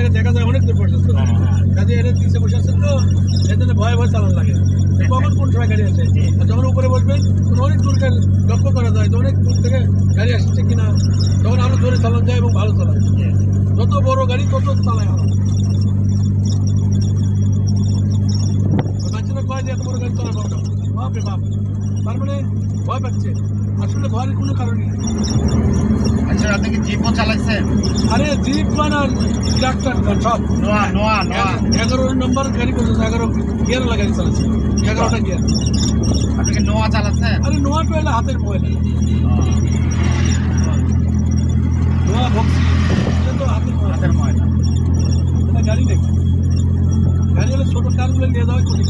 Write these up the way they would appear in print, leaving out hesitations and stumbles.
থেকে দেখা যায় অনেক দূর পর্যন্ত। কাজে এটা নিচে বসে আছেন তো এই জন্য ভয়ে ভয়ে চালানো লাগে। কখন কোন সময় গাড়ি আসে, আর যখন উপরে বসবেন তখন অনেক দূর লক্ষ্য করা যায় যে অনেক দূর থেকে গাড়ি আসছে কিনা, তখন আরো জোরে চালানো যায় এবং ভালো চালায়। যত বড় গাড়ি তত চালায় ভালো। বাচ্চারা কয় যে এত বড় গাড়ি চালাবো না, বাপরে বাপ, তার মানে ভয় পাচ্ছে। আসলে ভয়ের কোনো কারণই নেই। আচ্ছা, আপনি কি জিপও চালাইছেন? আরে জিপ মানে ট্রাক্টর সব নোয়া নোয়া নোয়া 11 নম্বর গাড়ি করছে, 11 গিয়ার লাগাই চালাচ্ছে, 11টা গিয়ার। আপনি কি নোয়া চালাচ্ছেন? আরে নোয়া তো এলে হাতের ময়লা, নোয়া ভক্সি এটা তো হাতের ময়লা। হাতের ময়লা। এটা গাড়ি নাকি? গাড়ি হলে ছোট কারগুলো নিয়ে যাওয়াই করি।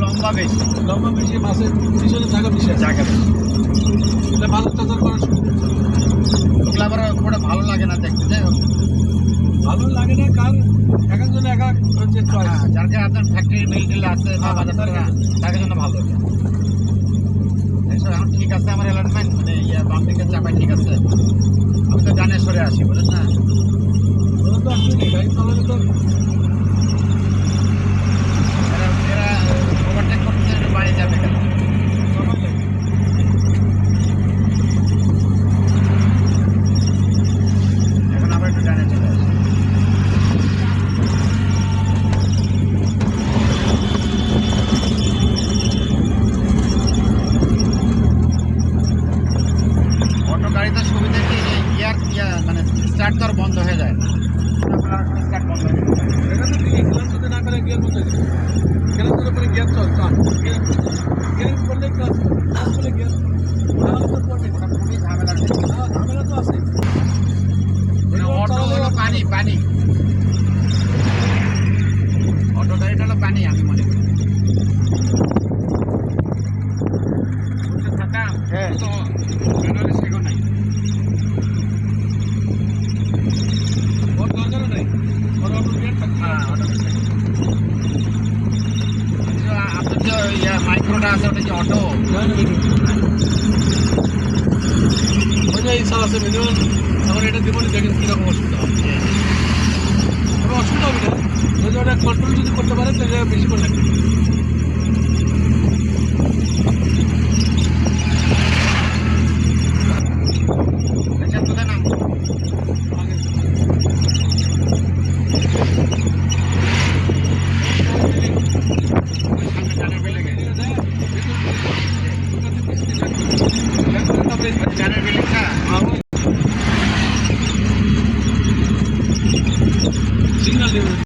লম্বা বেশি, লম্বা বেশি, বাসের পিছনে জায়গা বেশি আছে। জায়গা বেশি। এটা বাজার টাজার করার সুবিধা। ওগুলো আবার খুব ভালো লাগে না দেখতে। যাই হোক, ভালো লাগে না, কারণ এক একজনে এক এক হচ্ছে চয়েস। যার যার আপনার ফ্যাক্টরি মিল আছে বা বাজার তার জন্য ভালো। এখন ঠিক আছে, আমার অ্যালার্টমেন্ট মানে বাম দিকের চাপায় ঠিক আছে। আমি তো ডানে সরে আসি, বুঝলেন না? ওরা তো আসলে গাড়ি চালালে তো এরা ওভারটেক করতে বাড়ি যাবে কেন? সময় লাগে। এখন আবার একটু ডানে চলে আসি। অটো গাড়িতে সুবিধা কি, গিয়ার মানে স্টার্ট তো আর বন্ধ হয়ে যায় না। স্টার্ট বন্ধ হয়ে যায়। এটা তো ঠিকই, ক্লাস যদি না করে গিয়ার বসে যায়, ক্লাস করে পরে গিয়ার চল চান, গিয়ার করলে ক্লাস করলে গিয়ার তাহলে তো পড়বে। ওটা খুবই ঝামেলার জিনিস। ঝামেলা তো আছে। অটো হলো পানি, পানি। অটো গাড়িটা হলো পানি, আমি মনে করি। হ্যাঁ, তো ম্যানুয়ালি শেখো নাই। ওর দরকারও নাই, ওর অটো গিয়ার থাকছে। হ্যাঁ, অটো আপনার যে মাইক্রোটা আছে ওটা কি অটো? ওই যে ইচ্ছা আছে মিনিমাম, আমার এটা দেবো না, দেখেন কীরকম অসুবিধা হবে। তবে অসুবিধা হবে না, যদি ওটা কন্ট্রোল যদি করতে পারে তাহলে বেশি করে লাগবে।